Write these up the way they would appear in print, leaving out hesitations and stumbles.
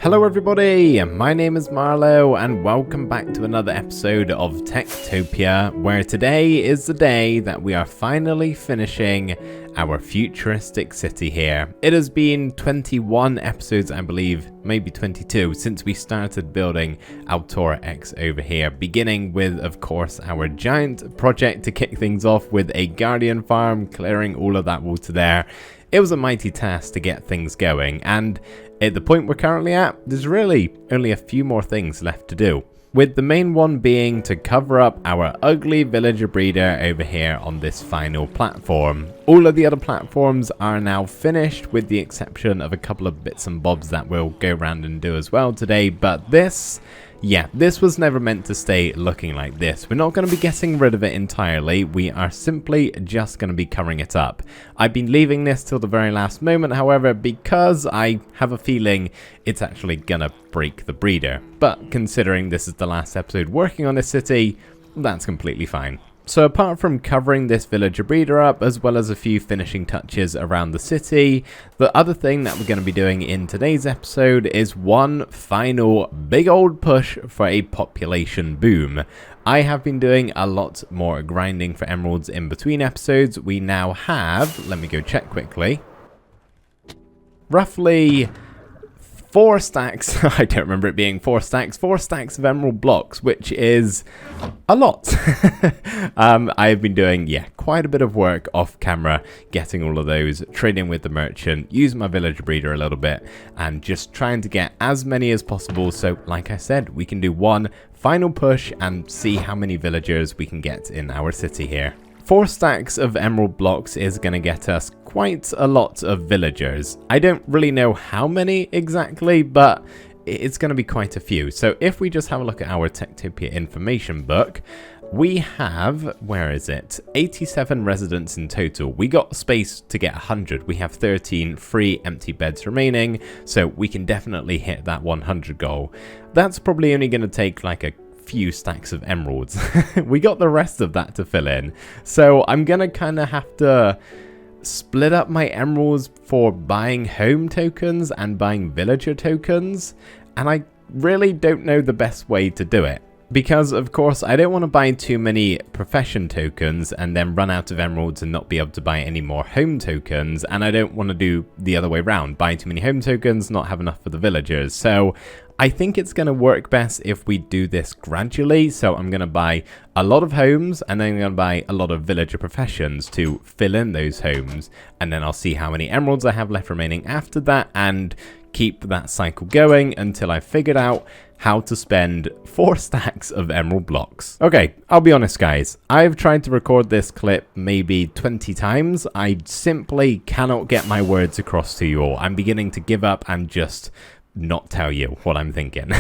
Hello everybody, my name is Marlo and welcome back to another episode of TekTopia, where today is the day that we are finally finishing our futuristic city here. It has been 21 episodes, I believe, maybe 22, since we started building Altora X over here, beginning with, of course, our giant project to kick things off with a guardian farm, clearing all of that water there. It was a mighty task to get things going, and at the point we're currently at, there's really only a few more things left to do. With the main one being to cover up our ugly villager breeder over here on this final platform. All of the other platforms are now finished, with the exception of a couple of bits and bobs that we'll go around and do as well today, but this was never meant to stay looking like this. We're not going to be getting rid of it entirely, we are simply just going to be covering it up. I've been leaving this till the very last moment, however, because I have a feeling it's actually going to break the breeder. But considering this is the last episode working on this city, that's completely fine. So apart from covering this villager breeder up, as well as a few finishing touches around the city, the other thing that we're going to be doing in today's episode is one final big old push for a population boom. I have been doing a lot more grinding for emeralds in between episodes. We now have, let me go check quickly, roughly 4 stacks, I don't remember it being 4 stacks of emerald blocks, which is a lot. I have been doing, quite a bit of work off camera, getting all of those, trading with the merchant, using my villager breeder a little bit, and just trying to get as many as possible. So, like I said, we can do one final push and see how many villagers we can get in our city here. 4 stacks of emerald blocks is going to get us quite a lot of villagers. I don't really know how many exactly, but it's going to be quite a few. So if we just have a look at our TekTopia information book, we have, where is it? 87 residents in total. We got space to get 100. We have 13 free empty beds remaining, so we can definitely hit that 100 goal. That's probably only going to take like a few stacks of emeralds. We got the rest of that to fill in, so I'm gonna kind of have to split up my emeralds for buying home tokens and buying villager tokens, and I really don't know the best way to do it. Because, of course, I don't want to buy too many profession tokens and then run out of emeralds and not be able to buy any more home tokens. And I don't want to do the other way around, buy too many home tokens, not have enough for the villagers. So I think it's going to work best if we do this gradually. So I'm going to buy a lot of homes and then I'm going to buy a lot of villager professions to fill in those homes. And then I'll see how many emeralds I have left remaining after that and keep that cycle going until I've figured out how to spend 4 stacks of emerald blocks. Okay, I'll be honest guys, I've tried to record this clip maybe 20 times. I simply cannot get my words across to you all. I'm beginning to give up and just not tell you what I'm thinking.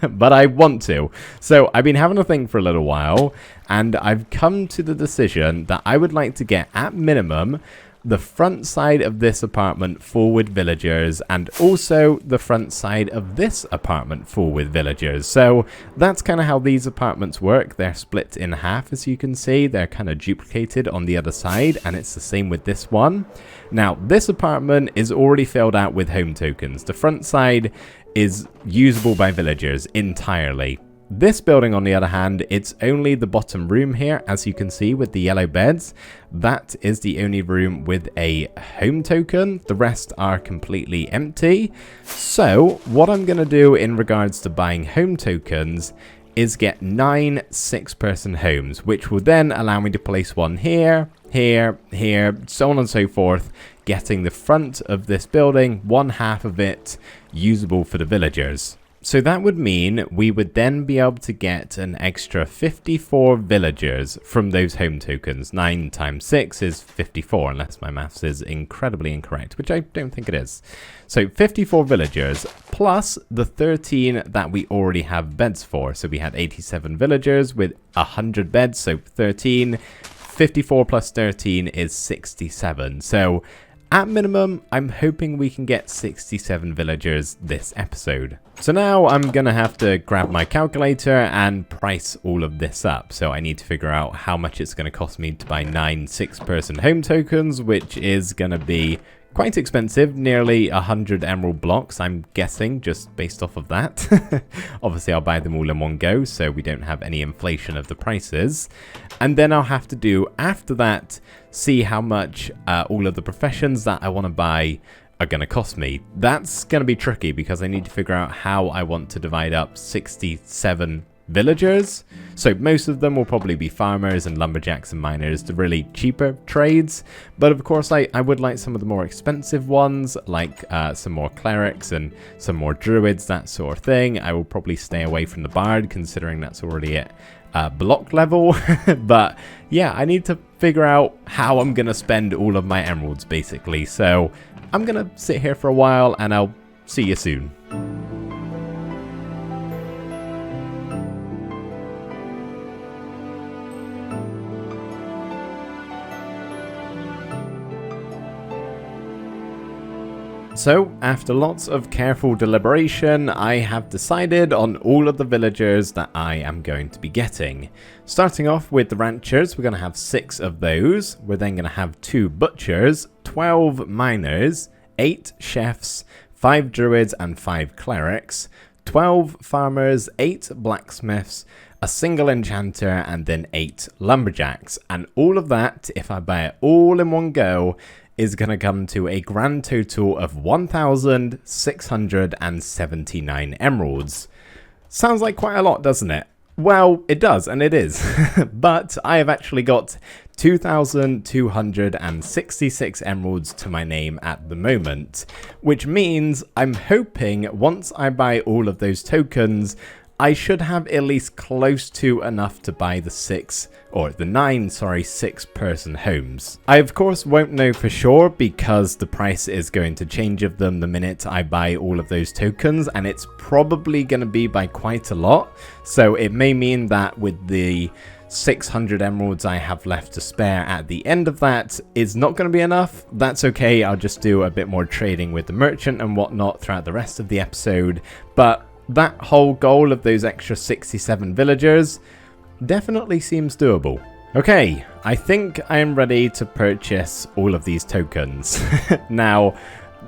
But I want to. So I've been having a think for a little while, and I've come to the decision that I would like to get, at minimum, the front side of this apartment full with villagers, and also the front side of this apartment full with villagers. So that's kind of how these apartments work. They're split in half, as you can see. They're kind of duplicated on the other side, and it's the same with this one. Now, this apartment is already filled out with home tokens. The front side is usable by villagers entirely. This building, on the other hand, it's only the bottom room here, as you can see with the yellow beds. That is the only room with a home token. The rest are completely empty. So what I'm going to do in regards to buying home tokens is get 9 6-person homes, which will then allow me to place one here, here, here, so on and so forth, getting the front of this building, one half of it, usable for the villagers. So that would mean we would then be able to get an extra 54 villagers from those home tokens. 9 times 6 is 54, unless my maths is incredibly incorrect, which I don't think it is. So 54 villagers, plus the 13 that we already have beds for. So we had 87 villagers with 100 beds, so 13. 54 plus 13 is 67. So at minimum, I'm hoping we can get 67 villagers this episode. So now I'm gonna have to grab my calculator and price all of this up. So I need to figure out how much it's gonna cost me to buy 9 6-person home tokens, which is gonna be quite expensive, nearly 100 emerald blocks, I'm guessing, just based off of that. Obviously, I'll buy them all in one go, so we don't have any inflation of the prices. And then I'll have to do, after that, see how much all of the professions that I want to buy are going to cost me. That's going to be tricky because I need to figure out how I want to divide up 67 villagers. So most of them will probably be farmers and lumberjacks and miners, the really cheaper trades. But of course, I would like some of the more expensive ones, like some more clerics and some more druids, that sort of thing. I will probably stay away from the bard, considering that's already at block level. But yeah, I need to figure out how I'm going to spend all of my emeralds, basically. So I'm going to sit here for a while, and I'll see you soon. So, after lots of careful deliberation, I have decided on all of the villagers that I am going to be getting. Starting off with the ranchers, we're going to have 6 of those. We're then going to have 2 butchers, 12 miners, 8 chefs, 5 druids and 5 clerics, 12 farmers, 8 blacksmiths, a single enchanter, and then 8 lumberjacks. And all of that, if I buy it all in one go, is going to come to a grand total of 1,679 emeralds. Sounds like quite a lot, doesn't it? Well, it does, and it is. But I have actually got 2,266 emeralds to my name at the moment, which means I'm hoping once I buy all of those tokens, I should have at least close to enough to buy the 9 6-person homes. I of course won't know for sure because the price is going to change of them the minute I buy all of those tokens, and it's probably going to be by quite a lot. So it may mean that with the 600 emeralds I have left to spare at the end of that is not going to be enough. That's okay, I'll just do a bit more trading with the merchant and whatnot throughout the rest of the episode. But that whole goal of those extra 67 villagers definitely seems doable. Okay, I think I am ready to purchase all of these tokens. Now,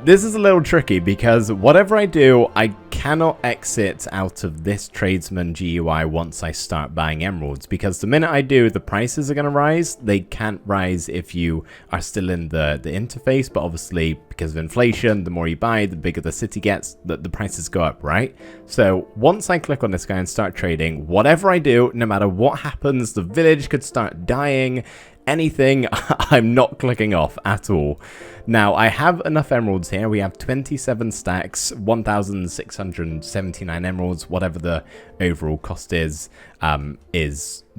this is a little tricky because whatever I do, I cannot exit out of this tradesman GUI once I start buying emeralds, because the minute I do, the prices are going to rise. They can't rise if you are still in the interface, but obviously because of inflation, the more you buy, the bigger the city gets, the prices go up, right? So once I click on this guy and start trading, whatever I do, no matter what happens, the village could start dying, anything, I'm not clicking off at all. Now, I have enough emeralds here. We have 27 stacks, 1,679 emeralds, whatever the overall cost is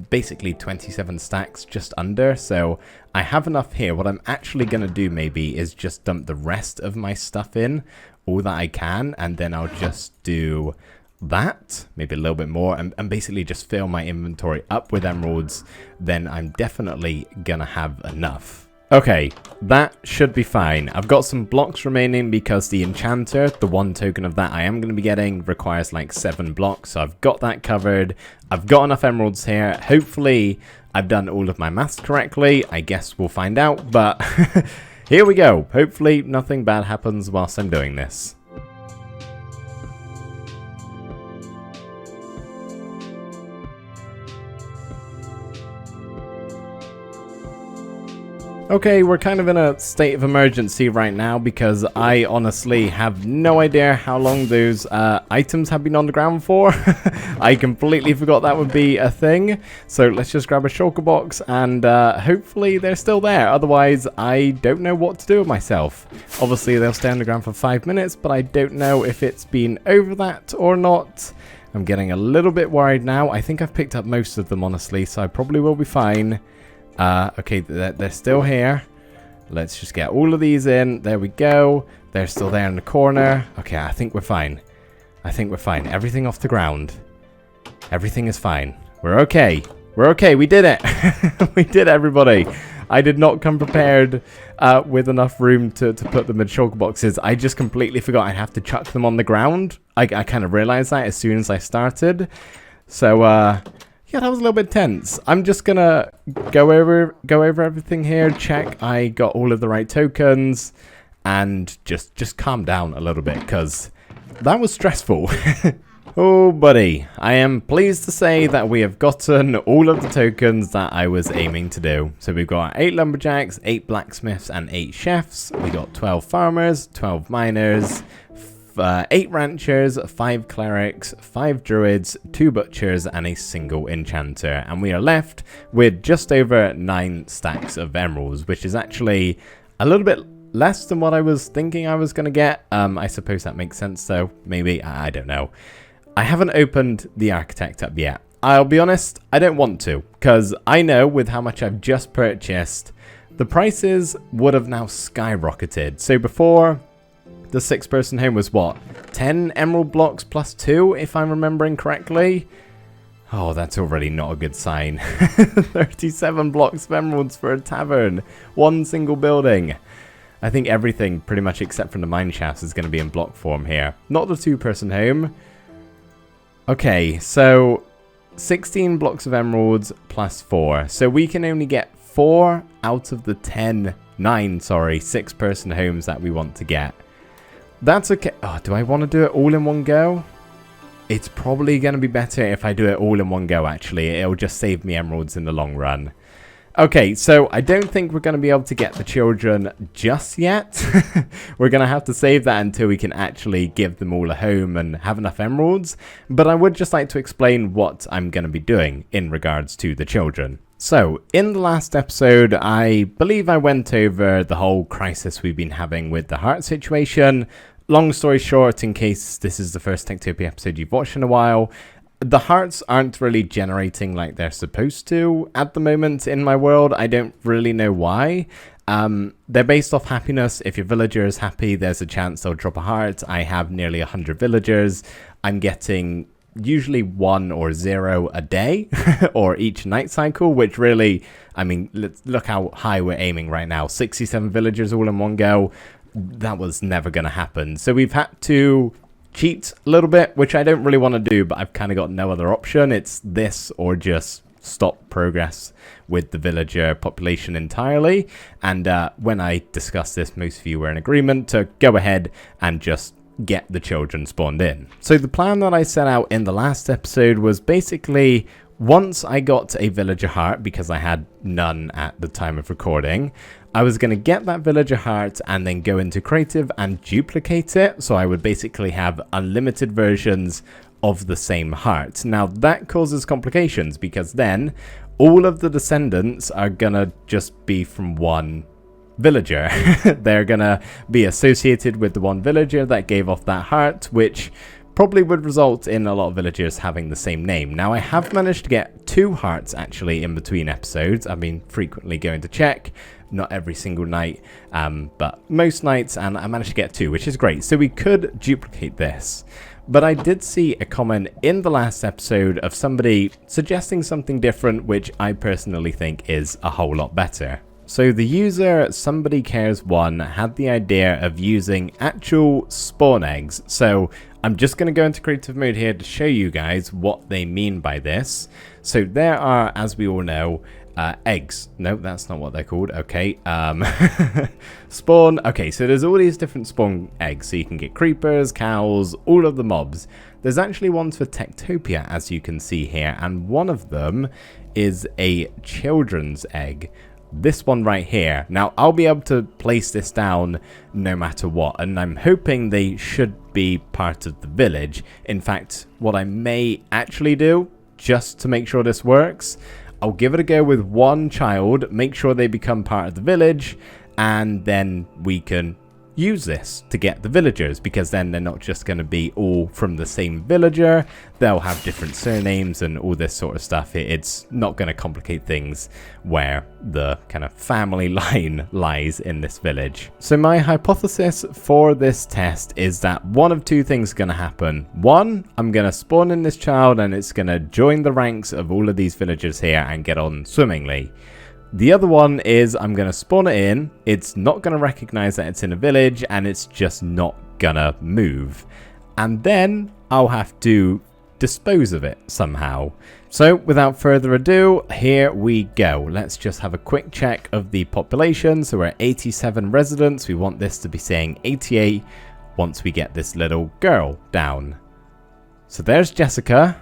basically 27 stacks, just under. So I have enough here. What I'm actually going to do maybe is just dump the rest of my stuff in, all that I can, and then I'll just do that, maybe a little bit more, and basically just fill my inventory up with emeralds. Then I'm definitely gonna have enough. Okay, that should be fine. I've got some blocks remaining because the enchanter, the 1 token of that I am going to be getting, requires like 7 blocks, so I've got that covered. I've got enough emeralds here. Hopefully I've done all of my maths correctly. I guess we'll find out, but here we go. Hopefully nothing bad happens whilst I'm doing this. Okay, we're kind of in a state of emergency right now because I honestly have no idea how long those items have been on the ground for. I completely forgot that would be a thing. So let's just grab a shulker box and hopefully they're still there. Otherwise, I don't know what to do with myself. Obviously, they'll stay on the ground for 5 minutes, but I don't know if it's been over that or not. I'm getting a little bit worried now. I think I've picked up most of them, honestly, so I probably will be fine. Okay, they're still here. Let's just get all of these in. There we go. They're still there in the corner. Okay, I think we're fine. I think we're fine. Everything off the ground. Everything is fine. We're okay. We're okay. We did it. We did it, everybody. I did not come prepared with enough room to put them in shulker boxes. I just completely forgot I have to chuck them on the ground. I kind of realized that as soon as I started. So, yeah, that was a little bit tense. I'm just gonna go over everything here, check I got all of the right tokens, and just calm down a little bit, because that was stressful. Oh buddy, I am pleased to say that we have gotten all of the tokens that I was aiming to do. So we've got 8 lumberjacks, 8 blacksmiths and 8 chefs. We got 12 farmers, 12 miners, 8 ranchers, 5 clerics, 5 druids, 2 butchers and a single enchanter. And we are left with just over 9 stacks of emeralds, which is actually a little bit less than what I was thinking I was going to get. I suppose that makes sense though. Maybe, I don't know. I haven't opened the architect up yet. I'll be honest, I don't want to, because I know with how much I've just purchased, the prices would have now skyrocketed. So before, the 6-person home was what? 10 emerald blocks plus 2, if I'm remembering correctly? Oh, that's already not a good sign. 37 blocks of emeralds for a tavern. One single building. I think everything, pretty much except from the mine shafts, is going to be in block form here. Not the 2-person home. Okay, so 16 blocks of emeralds plus 4. So we can only get 4 out of the 9, sorry, 6-person homes that we want to get. That's okay. Oh, do I want to do it all in one go? It's probably going to be better if I do it all in one go, actually. It'll just save me emeralds in the long run. Okay, so I don't think we're going to be able to get the children just yet. We're going to have to save that until we can actually give them all a home and have enough emeralds. But I would just like to explain what I'm going to be doing in regards to the children. So, in the last episode, I believe I went over the whole crisis we've been having with the heart situation. Long story short, in case this is the first TekTopia episode you've watched in a while, the hearts aren't really generating like they're supposed to at the moment in my world. I don't really know why. They're based off happiness. If your villager is happy, there's a chance they'll drop a heart. I have nearly 100 villagers. I'm getting usually 1 or 0 a day or each night cycle, which really, I mean, look how high we're aiming right now. 67 villagers all in one go. That was never going to happen. So we've had to cheat a little bit, which I don't really want to do, but I've kind of got no other option. It's this or just stop progress with the villager population entirely. And when I discussed this, most of you were in agreement to go ahead and just get the children spawned in. So the plan that I set out in the last episode was basically, once I got a villager heart, because I had none at the time of recording, I was going to get that villager heart and then go into creative and duplicate it. So I would basically have unlimited versions of the same heart. Now that causes complications, because then all of the descendants are going to just be from one villager. They're going to be associated with the one villager that gave off that heart, which probably would result in a lot of villagers having the same name. Now I have managed to get 2 hearts actually in between episodes. I've been frequently going to check, not every single night, but most nights, and I managed to get 2, which is great. So we could duplicate this. But I did see a comment in the last episode of somebody suggesting something different, which I personally think is a whole lot better. So the user SomebodyCares1 had the idea of using actual spawn eggs. So I'm just going to go into creative mode here to show you guys what they mean by this. So there are, as we all know, eggs. No, that's not what they're called. Okay. Spawn. Okay, so there's all these different spawn eggs. So you can get creepers, cows, all of the mobs. There's actually ones for TekTopia, as you can see here. And one of them is a children's egg. This one right here. Now, I'll be able to place this down no matter what, and I'm hoping they should be part of the village. In fact, what I may actually do, just to make sure this works, I'll give it a go with one child, make sure they become part of the village, and then we can use this to get the villagers, because then they're not just going to be all from the same villager. They'll have different surnames and all this sort of stuff. It's not going to complicate things where the kind of family line lies in this village. So my hypothesis for this test is that one of 2 things is going to happen. One, I'm going to spawn in this child and it's going to join the ranks of all of these villagers here and get on swimmingly. The other one is I'm going to spawn it in, it's not going to recognize that it's in a village, and it's just not going to move. And then I'll have to dispose of it somehow. So without further ado, here we go. Let's just have a quick check of the population. So we're at 87 residents. We want this to be saying 88 once we get this little girl down. So there's Jessica.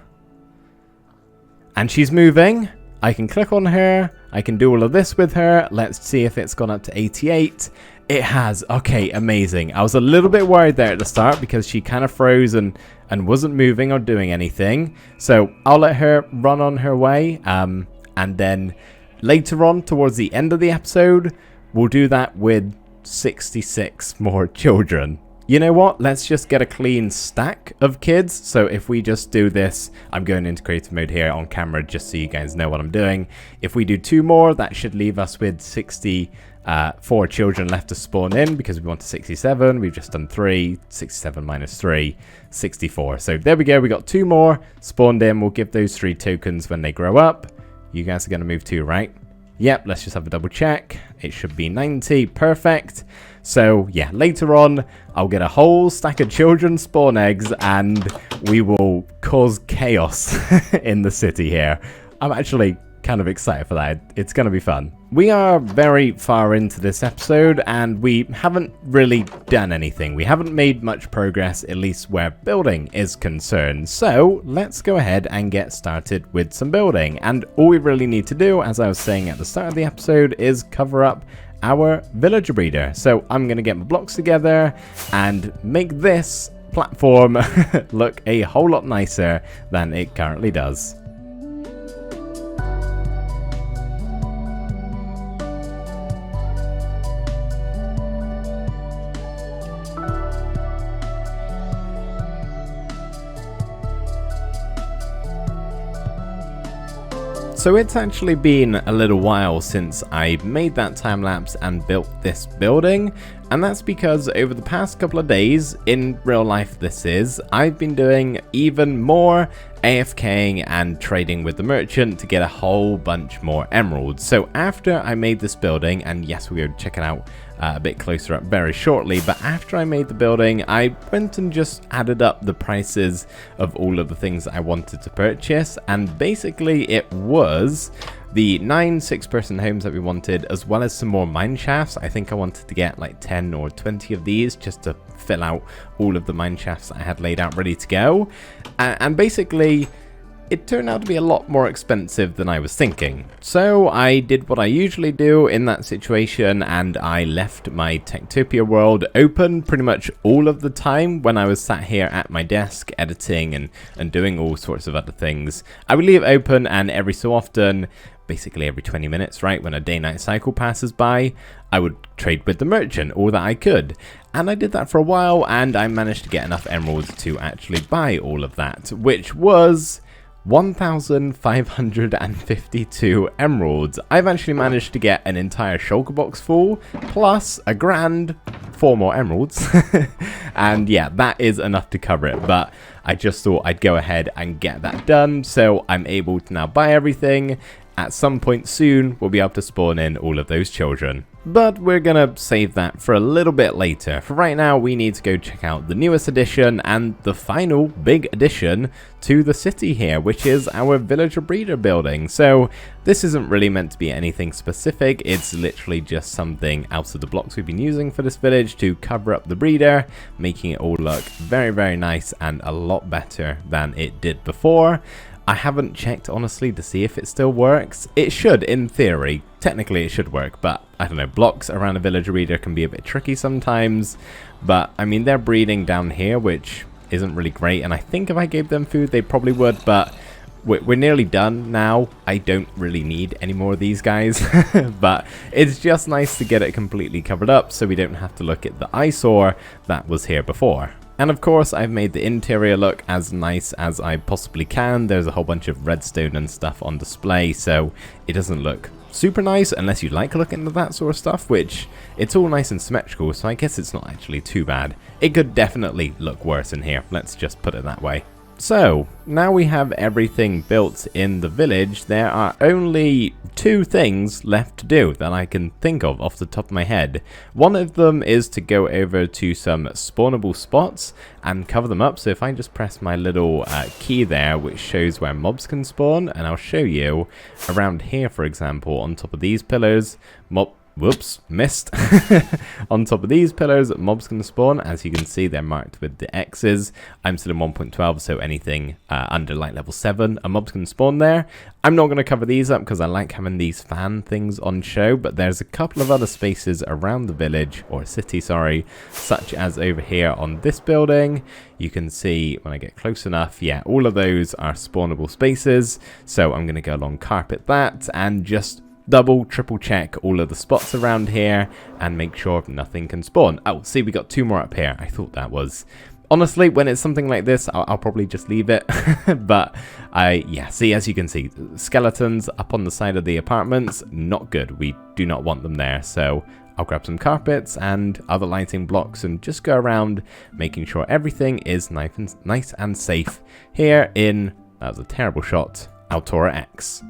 And she's moving. I can click on her. I can do all of this with her. Let's see if it's gone up to 88. It has. Okay, amazing. I was a little bit worried there at the start because she kind of froze and wasn't moving or doing anything. So I'll let her run on her way. And then later on, towards the end of the episode, we'll do that with 66 more children. You know what? Let's just get a clean stack of kids. So if we just do this, I'm going into creative mode here on camera just so you guys know what I'm doing. If we do 2 more, that should leave us with 64 children left to spawn in because we want to 67. We've just done 3, 67 minus 3, 64. So there we go. We got 2 more spawned in. We'll give those 3 tokens when they grow up. You guys are going to move too, right? Yep, let's just have a double check. It should be 90. Perfect. So yeah, later on, I'll get a whole stack of children spawn eggs and we will cause chaos in the city here. I'm actually kind of excited for that. It's going to be fun. We are very far into this episode and we haven't really done anything. We haven't made much progress, at least where building is concerned. So let's go ahead and get started with some building. And all we really need to do, as I was saying at the start of the episode, is cover up our villager breeder. So I'm going to get my blocks together and make this platform look a whole lot nicer than it currently does. So it's actually been a little while since I made that time lapse and built this building, and that's because over the past couple of days, in real life this is, I've been doing even more AFKing and trading with the merchant to get a whole bunch more emeralds. So after I made this building, and yes, we'll go check it out a bit closer up very shortly, but after I made the building, I went and just added up the prices of all of the things that I wanted to purchase, and basically it was the 9 6-person homes that we wanted, as well as some more mine shafts. I think I wanted to get like 10 or 20 of these just to fill out all of the mine shafts I had laid out ready to go, and basically it turned out to be a lot more expensive than I was thinking. So I did what I usually do in that situation, and I left my TekTopia world open pretty much all of the time when I was sat here at my desk editing and doing all sorts of other things. I would leave it open, and every so often, basically every 20 minutes, right, when a day-night cycle passes by, I would trade with the merchant all that I could. And I did that for a while, and I managed to get enough emeralds to actually buy all of that, which was 1,552 emeralds. I've actually managed to get an entire shulker box full, plus a grand 4 more emeralds. And yeah, that is enough to cover it, but I just thought I'd go ahead and get that done, so I'm able to now buy everything. At some point soon, we'll be able to spawn in all of those children. But we're gonna save that for a little bit later. For right now, we need to go check out the newest addition and the final big addition to the city here, which is our villager breeder building. So this isn't really meant to be anything specific. It's literally just something out of the blocks we've been using for this village to cover up the breeder, making it all look very, very nice and a lot better than it did before. I haven't checked, honestly, to see if it still works. It should, in theory. Technically, it should work, but I don't know. Blocks around a villager breeder can be a bit tricky sometimes. But, I mean, they're breeding down here, which isn't really great. And I think if I gave them food, they probably would. But we're nearly done now. I don't really need any more of these guys. But it's just nice to get it completely covered up so we don't have to look at the eyesore that was here before. And of course, I've made the interior look as nice as I possibly can. There's a whole bunch of redstone and stuff on display, so it doesn't look super nice unless you like looking at that sort of stuff, which it's all nice and symmetrical, so I guess it's not actually too bad. It could definitely look worse in here, let's just put it that way. So, now we have everything built in the village, there are only 2 things left to do that I can think of off the top of my head. One of them is to go over to some spawnable spots and cover them up. So if I just press my little key there, which shows where mobs can spawn, and I'll show you around here, for example, on top of these pillars, whoops, missed. On top of these pillars, mobs can spawn. As you can see, they're marked with the X's. I'm still in 1.12, so anything under like level 7, a mobs can spawn there. I'm not going to cover these up because I like having these fan things on show, but there's a couple of other spaces around the village, or city, sorry, such as over here on this building. You can see when I get close enough, yeah, all of those are spawnable spaces. So I'm going to go along, carpet that, and just double, triple check all of the spots around here and make sure nothing can spawn. Oh, see, we got 2 more up here. I thought that was... Honestly, when it's something like this, I'll probably just leave it. But yeah, see, as you can see, skeletons up on the side of the apartments, not good. We do not want them there. So I'll grab some carpets and other lighting blocks and just go around making sure everything is nice and safe here in, that was a terrible shot, Altora X.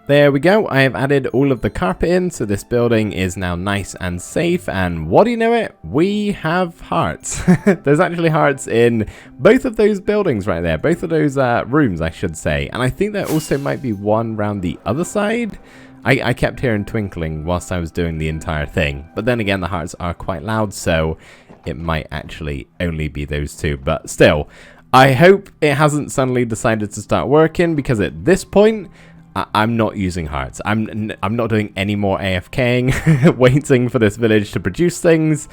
There we go, I have added all of the carpet in, so this building is now nice and safe, and what do you know it? We have hearts. There's actually hearts in both of those buildings right there, both of those rooms, I should say, and I think there also might be one around the other side. I kept hearing twinkling whilst I was doing the entire thing, but then again, the hearts are quite loud, so it might actually only be those 2, but still, I hope it hasn't suddenly decided to start working, because at this point, I'm not using hearts. I'm not doing any more AFKing, waiting for this village to produce things.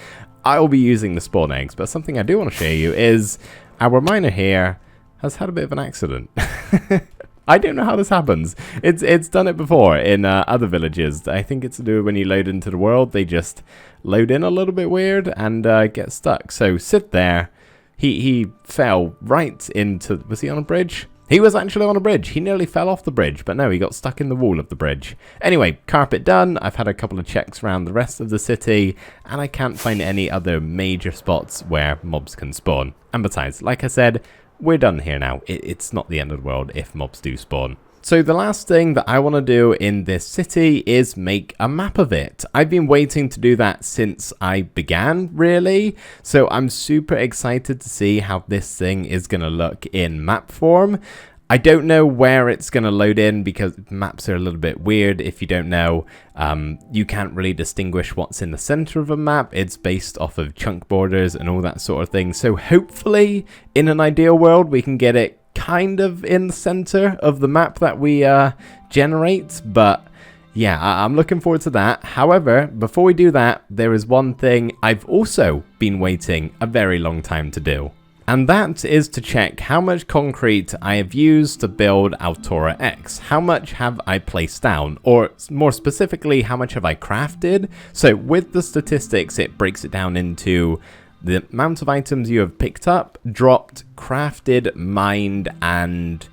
I'll be using the spawn eggs, but something I do want to show you is our miner here has had a bit of an accident. I don't know how this happens. It's done it before in other villages. I think it's to do when you load into the world, they just load in a little bit weird and get stuck. So sit there. He fell right into... Was he on a bridge? He was actually on a bridge. He nearly fell off the bridge, but no, he got stuck in the wall of the bridge. Anyway, carpet done. I've had a couple of checks around the rest of the city, and I can't find any other major spots where mobs can spawn. And besides, like I said, we're done here now. It's not the end of the world if mobs do spawn. So the last thing that I want to do in this city is make a map of it. I've been waiting to do that since I began, really. So I'm super excited to see how this thing is going to look in map form. I don't know where it's going to load in because maps are a little bit weird if you don't know. You can't really distinguish what's in the center of a map. It's based off of chunk borders and all that sort of thing. So hopefully in an ideal world we can get it kind of in the center of the map that we generate, but yeah, I'm looking forward to that. However, before we do that, there is one thing I've also been waiting a very long time to do, and that is to check how much concrete I have used to build Altora X. How much have I placed down, or more specifically, how much have I crafted? So with the statistics, it breaks it down into the amount of items you have picked up, dropped, crafted, mined, and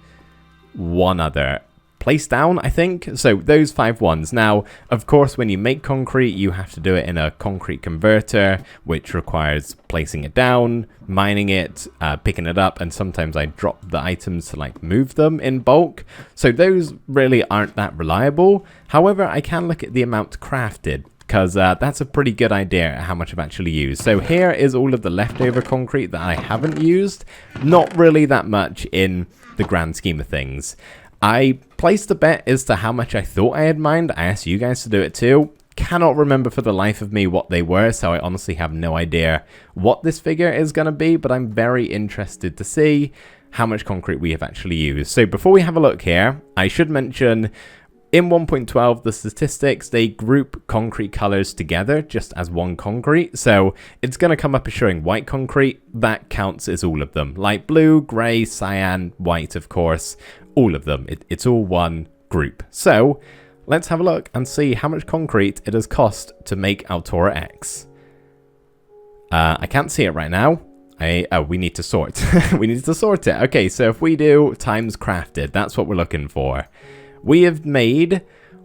one other. Placed down, I think. So those 5 ones. Now, of course, when you make concrete, you have to do it in a concrete converter, which requires placing it down, mining it, picking it up, and sometimes I drop the items to like move them in bulk. So those really aren't that reliable. However, I can look at the amount crafted, because that's a pretty good idea how much I've actually used. So here is all of the leftover concrete that I haven't used. Not really that much in the grand scheme of things. I placed a bet as to how much I thought I had mined. I asked you guys to do it too. Cannot remember for the life of me what they were, so I honestly have no idea what this figure is going to be, but I'm very interested to see how much concrete we have actually used. So before we have a look here, I should mention... In 1.12, the statistics, they group concrete colors together just as one concrete. So it's going to come up as showing white concrete. That counts as all of them. Light blue, gray, cyan, white, of course. All of them. It's all one group. So let's have a look and see how much concrete it has cost to make Altora X. I can't see it right now. Oh, we need to sort. We need to sort it. Okay, so if we do times crafted, that's what we're looking for. We have made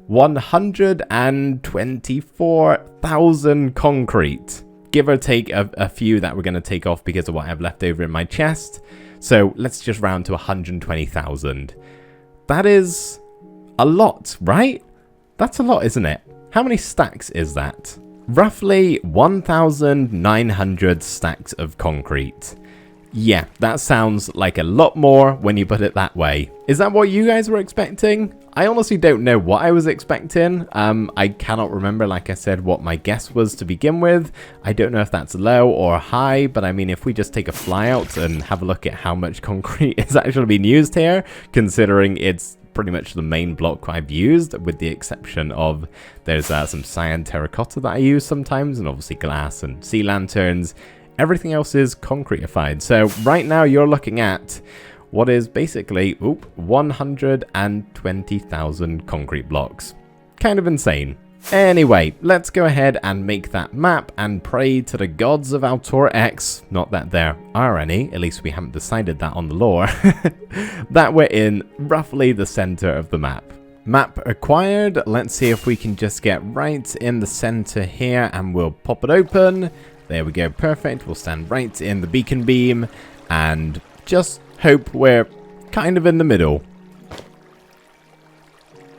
124,000 concrete, give or take a few that we're going to take off because of what I have left over in my chest. So let's just round to 120,000. That is a lot, right? That's a lot, isn't it? How many stacks is that? Roughly 1,900 stacks of concrete. Yeah, that sounds like a lot more when you put it that way. Is that what you guys were expecting? I honestly don't know what I was expecting. I cannot remember, like I said, what my guess was to begin with. I don't know if that's low or high, but I mean, if we just take a flyout and have a look at how much concrete is actually being used here, considering it's pretty much the main block I've used, with the exception of there's some cyan terracotta that I use sometimes, and obviously glass and sea lanterns. Everything else is concretified. So right now you're looking at what is basically 120,000 concrete blocks. Kind of insane. Anyway, let's go ahead and make that map and pray to the gods of Altora X, not that there are any, at least we haven't decided that on the lore, that we're in roughly the center of the map. Map acquired. Let's see if we can just get right in the center here and we'll pop it open. There we go, perfect. We'll stand right in the beacon beam and just hope we're kind of in the middle.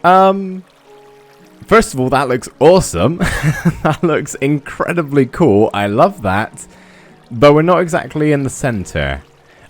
First of all, that looks awesome. That looks incredibly cool. I love that. But we're not exactly in the center.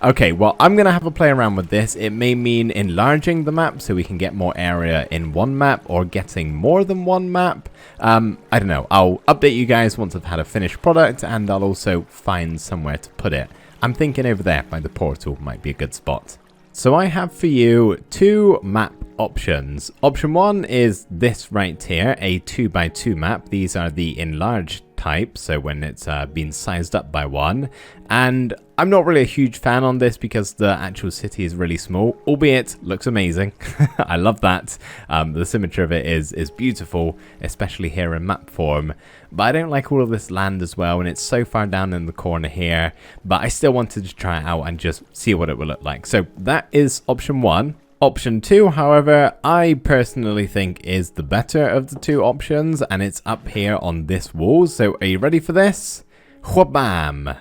Okay, well, I'm going to have a play around with this. It may mean enlarging the map so we can get more area in one map or getting more than one map. I don't know. I'll update you guys once I've had a finished product, and I'll also find somewhere to put it. I'm thinking over there by the portal might be a good spot. So I have for you two map options. Option one is this right here, a 2x2 map. These are the enlarged type, so when it's been sized up by one. And I'm not really a huge fan on this because the actual city is really small, albeit looks amazing. I love that. The symmetry of it is beautiful, especially here in map form. But I don't like all of this land as well, and it's so far down in the corner here. But I still wanted to try it out and just see what it would look like. So that is option one. Option two, however, I personally think is the better of the two options, and it's up here on this wall. So are you ready for this? Whabam!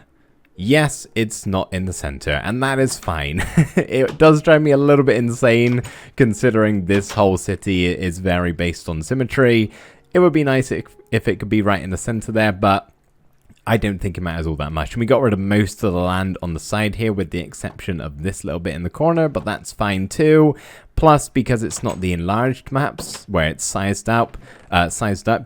Yes, it's not in the center, and that is fine. It does drive me a little bit insane, considering this whole city is very based on symmetry. It would be nice if it could be right in the center there, but I don't think it matters all that much. And we got rid of most of the land on the side here with the exception of this little bit in the corner, but that's fine too. Plus, because it's not the enlarged maps where it's sized up,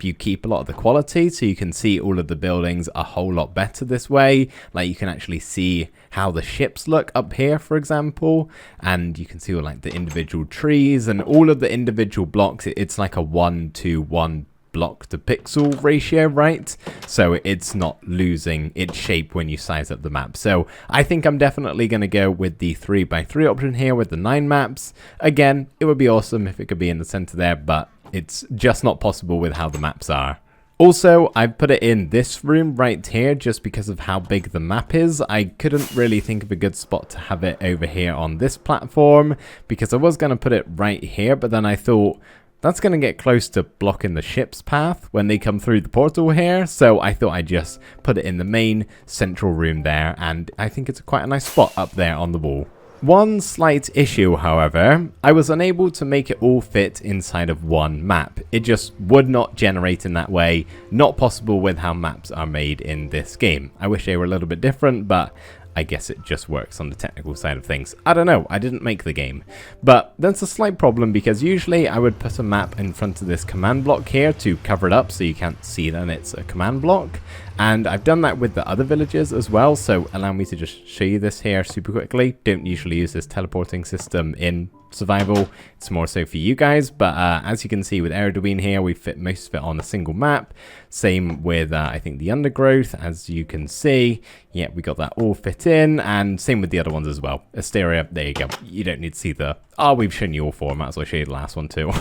you keep a lot of the quality, so you can see all of the buildings a whole lot better this way. Like, you can actually see how the ships look up here, for example, and you can see all like the individual trees and all of the individual blocks. It's like a 1:1 block to pixel ratio, right? So it's not losing its shape when you size up the map. So I think I'm definitely going to go with the 3x3 option here with the 9 maps. Again, it would be awesome if it could be in the center there, but it's just not possible with how the maps are. Also, I've put it in this room right here just because of how big the map is. I couldn't really think of a good spot to have it over here on this platform because I was going to put it right here, but then I thought that's going to get close to blocking the ship's path when they come through the portal here. So I thought I'd just put it in the main central room there, and I think it's quite a nice spot up there on the wall. One slight issue, however, I was unable to make it all fit inside of one map. It just would not generate in that way. Not possible with how maps are made in this game. I wish they were a little bit different, but I guess it just works on the technical side of things. I don't know, I didn't make the game. But that's a slight problem because usually I would put a map in front of this command block here to cover it up so you can't see that it's a command block. And I've done that with the other villages as well, so allow me to just show you this here super quickly. Don't usually use this teleporting system in survival, it's more so for you guys, but as you can see with Aerodween here, we fit most of it on a single map. Same with I think the undergrowth, as you can see. Yeah, we got that all fit in, and same with the other ones as well. Asteria, there you go. You don't need to see the we've shown you all four, might as well show you the last one too.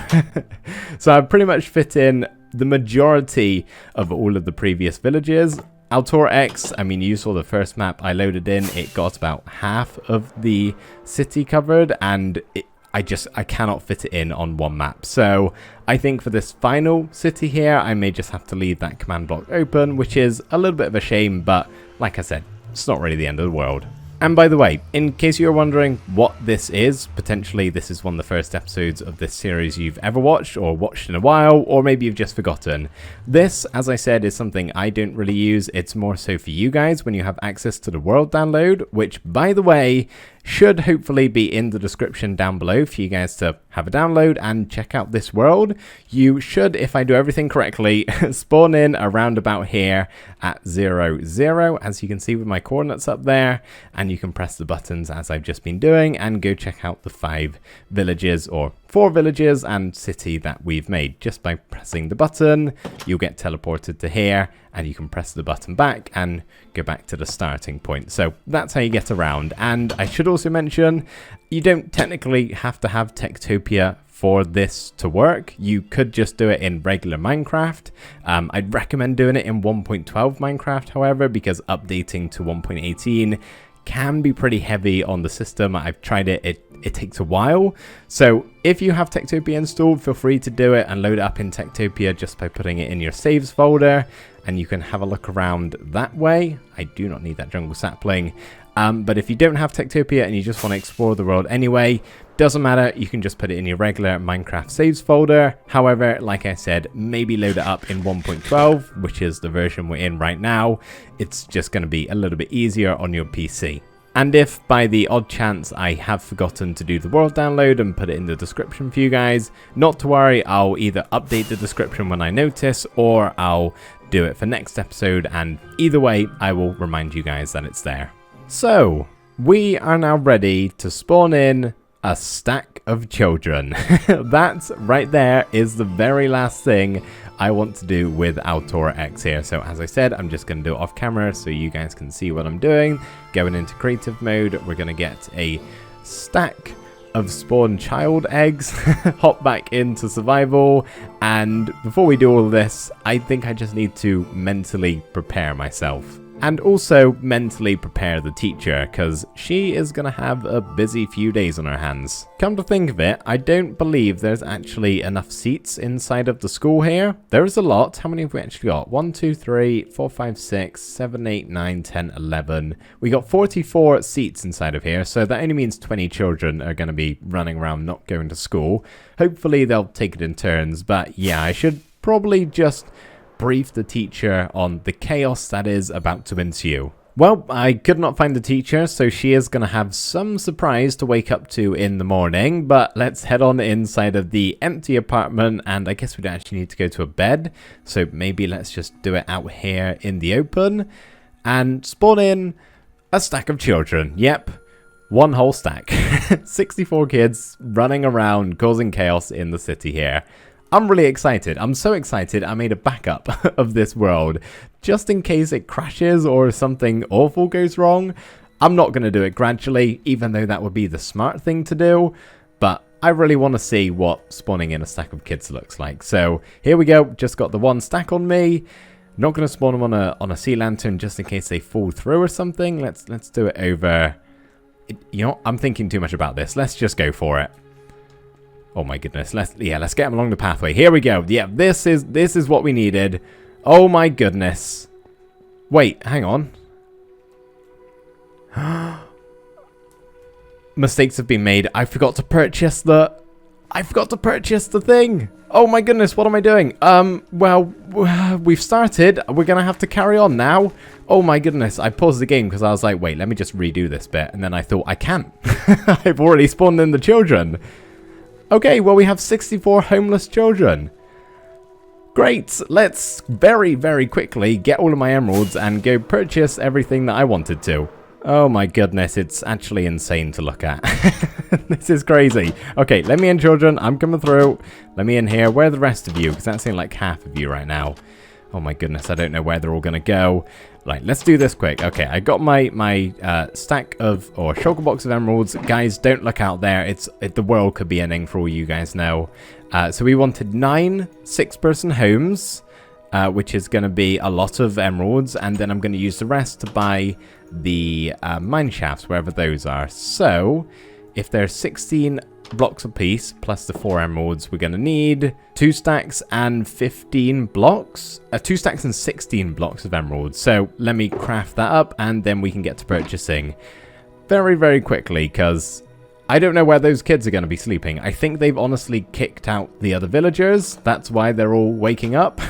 So I've pretty much fit in the majority of all of the previous villages. Altora X, I mean, you saw the first map I loaded in, it got about half of the city covered, and I cannot fit it in on one map. So I think for this final city here, I may just have to leave that command block open, which is a little bit of a shame, but like I said, it's not really the end of the world. And by the way, in case you're wondering what this is, potentially this is one of the first episodes of this series you've ever watched or watched in a while, or maybe you've just forgotten. This, as I said, is something I don't really use. It's more so for you guys when you have access to the world download, which, by the way, should hopefully be in the description down below for you guys to have a download and check out this world. You should, if I do everything correctly, spawn in around about here at 0, 0, as you can see with my coordinates up there, and you can press the buttons as I've just been doing and go check out the 5 villages or 4 villages and city that we've made. Just by pressing the button, you'll get teleported to here, and you can press the button back and go back to the starting point. So that's how you get around. And I should also mention, you don't technically have to have TekTopia for this to work. You could just do it in regular Minecraft. I'd recommend doing it in 1.12 Minecraft, however, because updating to 1.18 can be pretty heavy on the system. I've tried it. It takes a while. So if you have TekTopia installed, feel free to do it and load it up in TekTopia just by putting it in your saves folder, and you can have a look around that way. I do not need that jungle sapling. But if you don't have TekTopia and you just want to explore the world anyway, doesn't matter, you can just put it in your regular Minecraft saves folder. However, like I said, maybe load it up in 1.12, which is the version we're in right now. It's just going to be a little bit easier on your PC. And if by the odd chance I have forgotten to do the world download and put it in the description for you guys, not to worry, I'll either update the description when I notice, or I'll do it for next episode, and either way, I will remind you guys that it's there. So, we are now ready to spawn in a stack of children. That right there is the very last thing I want to do with Altora X here. So as I said, I'm just going to do it off camera so you guys can see what I'm doing. Going into creative mode, we're going to get a stack of spawn child eggs, hop back into survival, and before we do all of this, I think I just need to mentally prepare myself. And also mentally prepare the teacher, because she is going to have a busy few days on her hands. Come to think of it, I don't believe there's actually enough seats inside of the school here. There is a lot. How many have we actually got? 1, 2, 3, 4, 5, 6, 7, 8, 9, 10, 11. We got 44 seats inside of here, so that only means 20 children are going to be running around not going to school. Hopefully they'll take it in turns, but yeah, I should probably just brief the teacher on the chaos that is about to ensue. Well, I could not find the teacher, so she is going to have some surprise to wake up to in the morning, but let's head on inside of the empty apartment, and I guess we don't actually need to go to a bed, so maybe let's just do it out here in the open, and spawn in a stack of children. Yep, one whole stack. 64 kids running around causing chaos in the city here. I'm really excited. I'm so excited I made a backup of this world just in case it crashes or something awful goes wrong. I'm not going to do it gradually, even though that would be the smart thing to do, but I really want to see what spawning in a stack of kids looks like. So here we go. Just got the one stack on me. Not going to spawn them on a sea lantern just in case they fall through or something. Let's do it over. You know, I'm thinking too much about this. Let's just go for it. Oh my goodness, let's get them along the pathway. Here we go. Yeah, this is what we needed. Oh my goodness. Wait, hang on. Mistakes have been made. I forgot to purchase the thing. Oh my goodness, what am I doing? Well, we've started. We're gonna have to carry on now. Oh my goodness, I paused the game because I was like, wait, let me just redo this bit. And then I thought, I can't. I've already spawned in the children. Okay, well, we have 64 homeless children. Great, let's very, very quickly get all of my emeralds and go purchase everything that I wanted to. Oh my goodness, it's actually insane to look at. This is crazy. Okay, let me in, children. I'm coming through. Let me in here. Where are the rest of you? Because that's in like half of you right now. Oh my goodness, I don't know where they're all going to go. Right, let's do this quick. Okay, I got my stack of, or shulker box of emeralds. Guys, don't look out there. The world could be ending for all you guys know. So we wanted 9 6-person homes, which is going to be a lot of emeralds. And then I'm going to use the rest to buy the mine shafts, wherever those are. So if there's 16 blocks apiece plus the 4 emeralds, we're going to need 2 stacks and 15 blocks. 2 stacks and 16 blocks of emeralds. So let me craft that up and then we can get to purchasing. very, very quickly, because I don't know where those kids are going to be sleeping. I think they've honestly kicked out the other villagers. That's why they're all waking up.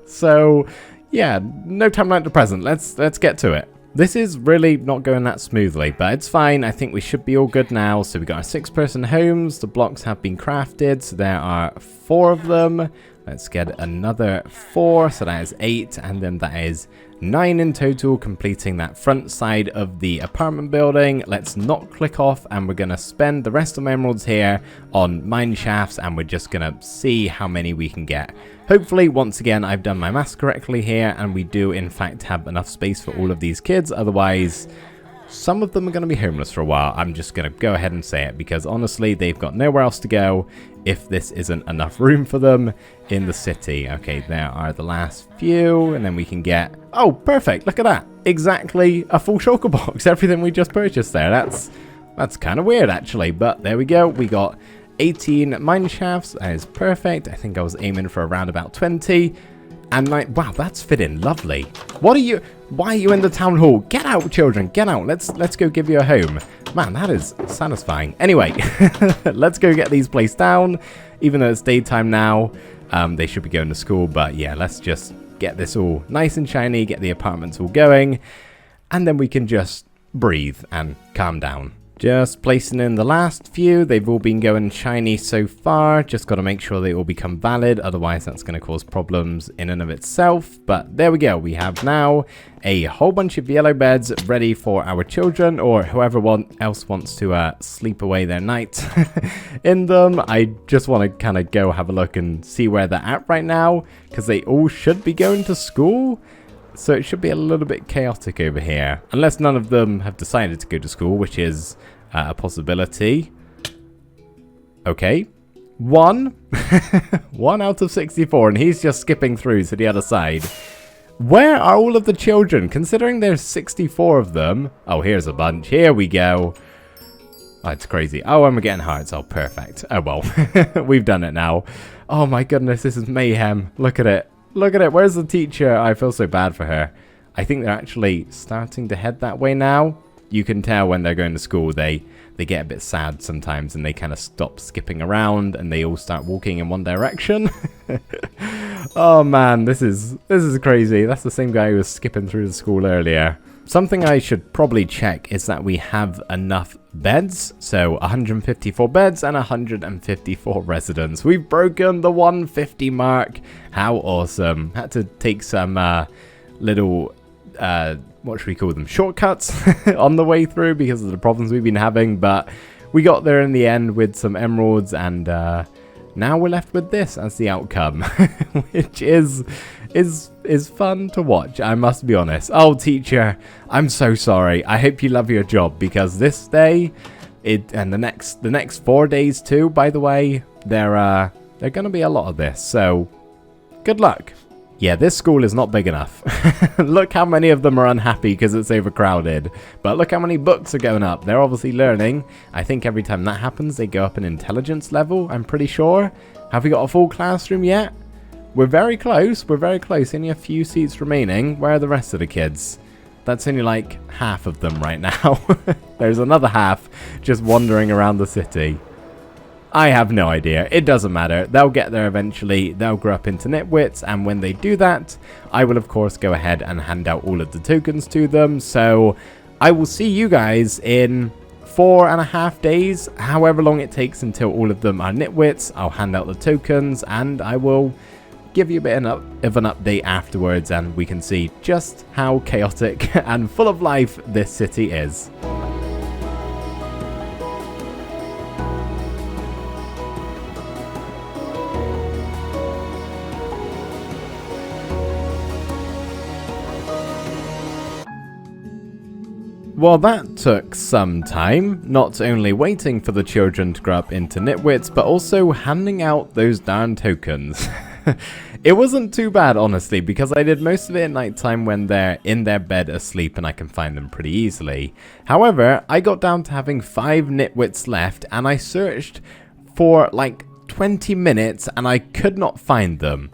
So, yeah, no time like the present. Let's get to it. This is really not going that smoothly, but it's fine. I think we should be all good now. So we got our 6-person homes. The blocks have been crafted. So there are 4 of them. Let's get another 4. So that is 8. And then that is 9 in total, completing that front side of the apartment building. Let's not click off, and we're going to spend the rest of my emeralds here on mine shafts, and we're just going to see how many we can get. Hopefully, once again, I've done my maths correctly here, and we do, in fact, have enough space for all of these kids. Otherwise, some of them are going to be homeless for a while. I'm just going to go ahead and say it, because honestly, they've got nowhere else to go if this isn't enough room for them in the city. Okay, there are the last few, and then we can get... Oh, perfect. Look at that. Exactly a full shulker box. Everything we just purchased there. That's kind of weird, actually, but there we go. We got 18 mine shafts. That is perfect. I think I was aiming for around about 20. And like, wow, that's fitting lovely. What are you... Why are you in the town hall? Get out, children. Get out. Let's go give you a home. Man, that is satisfying. Anyway, let's go get these placed down. Even though it's daytime now, they should be going to school. But yeah, let's just get this all nice and shiny, get the apartments all going, and then we can just breathe and calm down. Just placing in the last few. They've all been going shiny so far. Just got to make sure they all become valid. Otherwise, that's going to cause problems in and of itself. But there we go. We have now a whole bunch of yellow beds ready for our children, or whoever else wants to sleep away their night in them. I just want to kind of go have a look and see where they're at right now, because they all should be going to school. So it should be a little bit chaotic over here. Unless none of them have decided to go to school, which is a possibility. Okay. 1. 1 out of 64, and he's just skipping through to the other side. Where are all of the children? Considering there's 64 of them. Oh, here's a bunch. Here we go. Oh, it's crazy. Oh, and we're getting hearts. Oh, perfect. Oh, well. We've done it now. Oh, my goodness. This is mayhem. Look at it. Look at it. Where's the teacher? I feel so bad for her. I think they're actually starting to head that way now. You can tell when they're going to school, they get a bit sad sometimes, and they kind of stop skipping around, and they all start walking in one direction. Oh man, this is crazy. That's the same guy who was skipping through the school earlier. Something I should probably check is that we have enough beds. So 154 beds and 154 residents. We've broken the 150 mark. How awesome. Had to take some little, what should we call them, shortcuts on the way through because of the problems we've been having. But we got there in the end with some emeralds, and now we're left with this as the outcome, which is fun to watch, I must be honest. Oh, teacher, I'm so sorry. I hope you love your job, because this day, and the next 4 days too, by the way, they're gonna be a lot of this. So, good luck. Yeah, this school is not big enough. Look how many of them are unhappy because it's overcrowded. But look how many books are going up. They're obviously learning. I think every time that happens, they go up an intelligence level, I'm pretty sure. Have we got a full classroom yet? We're very close. We're very close. Only a few seats remaining. Where are the rest of the kids? That's only like half of them right now. There's another half just wandering around the city. I have no idea. It doesn't matter. They'll get there eventually. They'll grow up into nitwits, and when they do that, I will of course go ahead and hand out all of the tokens to them. So I will see you guys in 4.5 days, however long it takes until all of them are nitwits. I'll hand out the tokens, and I will give you a bit of an update afterwards, and we can see just how chaotic and full of life this city is. Well, that took some time, not only waiting for the children to grow up into nitwits, but also handing out those darn tokens. It wasn't too bad, honestly, because I did most of it at night time when they're in their bed asleep and I can find them pretty easily. However, I got down to having 5 nitwits left, and I searched for like 20 minutes and I could not find them.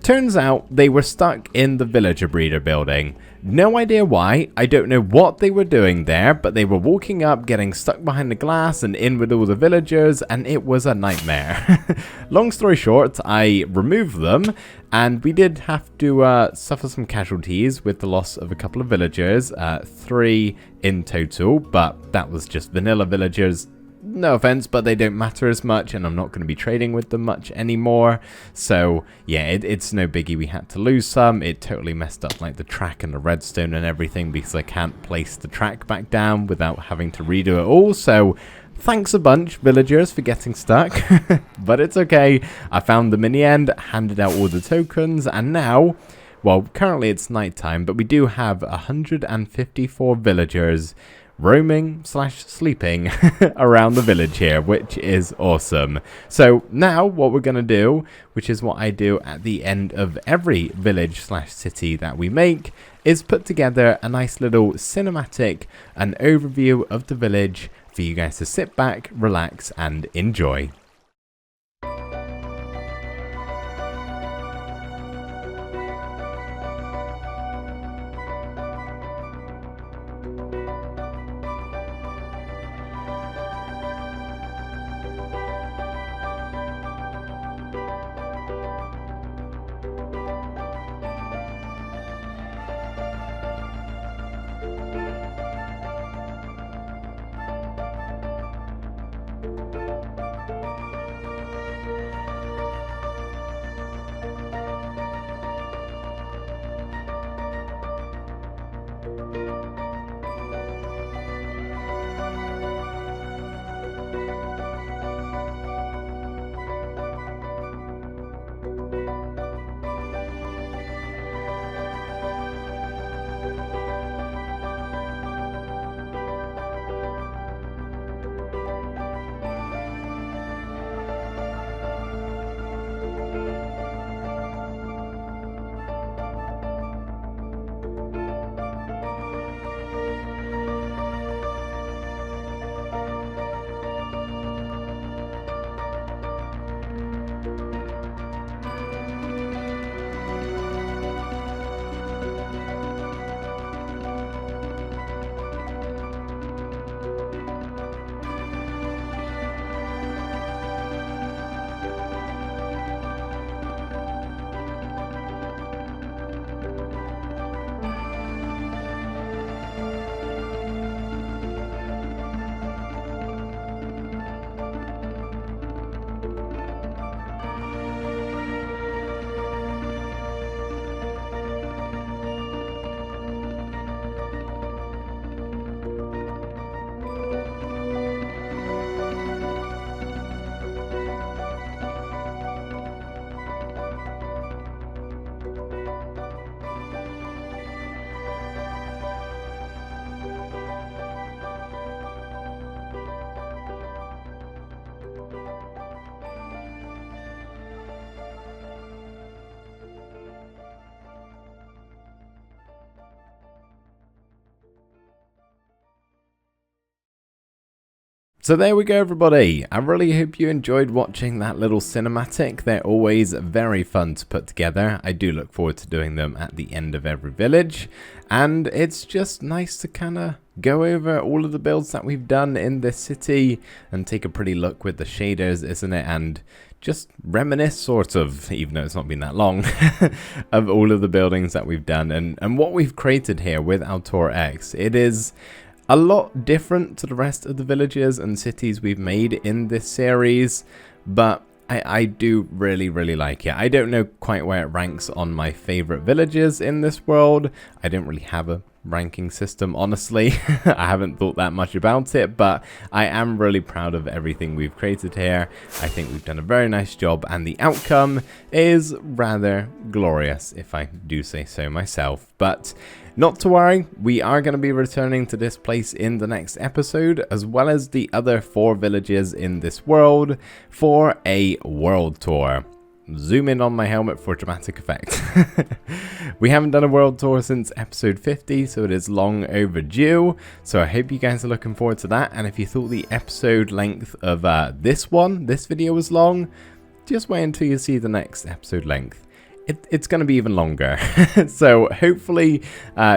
Turns out they were stuck in the villager breeder building. No idea why, I don't know what they were doing there, but they were walking up, getting stuck behind the glass and in with all the villagers, and it was a nightmare. Long story short, I removed them, and we did have to suffer some casualties with the loss of a couple of villagers, 3 in total, but that was just vanilla villagers. No offense, but they don't matter as much, and I'm not going to be trading with them much anymore. So yeah, it's no biggie. We had to lose some. It totally messed up like the track and the redstone and everything, because I can't place the track back down without having to redo it all. So thanks a bunch, villagers, for getting stuck. But it's okay. I found them in the end, handed out all the tokens, and now, well, currently it's nighttime, but we do have 154 villagers roaming / sleeping around the village here, which is awesome. So now what we're going to do, which is what I do at the end of every village / city that we make, is put together a nice little cinematic and overview of the village for you guys to sit back, relax, and enjoy. So there we go, everybody. I really hope you enjoyed watching that little cinematic. They're always very fun to put together. I do look forward to doing them at the end of every village. And it's just nice to kind of go over all of the builds that we've done in this city and take a pretty look with the shaders, isn't it? And just reminisce, sort of, even though it's not been that long, of all of the buildings that we've done and what we've created here with Altora X. It is a lot different to the rest of the villages and cities we've made in this series, but I do really like it. I don't know quite where it ranks on my favorite villages in this world. I don't really have a ranking system, honestly. I haven't thought that much about it, but I am really proud of everything we've created here. I think we've done a very nice job, and the outcome is rather glorious, if I do say so myself. But not to worry, we are going to be returning to this place in the next episode, as well as the other 4 villages in this world, for a world tour. Zoom in on my helmet for dramatic effect. We haven't done a world tour since episode 50, so it is long overdue. So I hope you guys are looking forward to that. And if you thought the episode length of this video was long, just wait until you see the next episode length. it's going to be even longer. So hopefully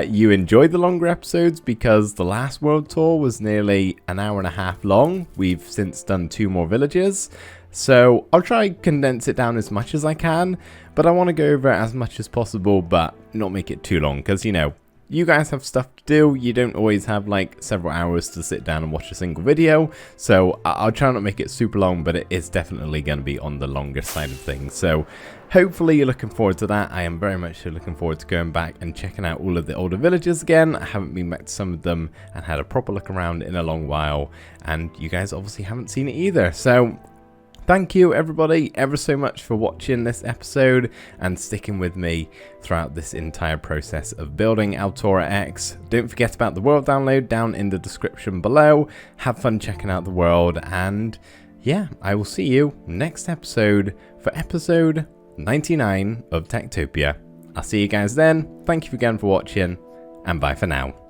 you enjoyed the longer episodes, because the last world tour was nearly an hour and a half long. We've since done 2 more villages. So I'll try and condense it down as much as I can, but I want to go over it as much as possible, but not make it too long, because, you know, you guys have stuff to do. You don't always have like several hours to sit down and watch a single video. So I'll try not to make it super long, but it is definitely going to be on the longer side of things. So hopefully you're looking forward to that. I am very much looking forward to going back and checking out all of the older villages again. I haven't been back to some of them and had a proper look around in a long while. And you guys obviously haven't seen it either. So thank you everybody ever so much for watching this episode and sticking with me throughout this entire process of building Altora X. Don't forget about the world download down in the description below. Have fun checking out the world, and yeah, I will see you next episode for episode 99 of TekTopia. I'll see you guys then. Thank you again for watching, and bye for now.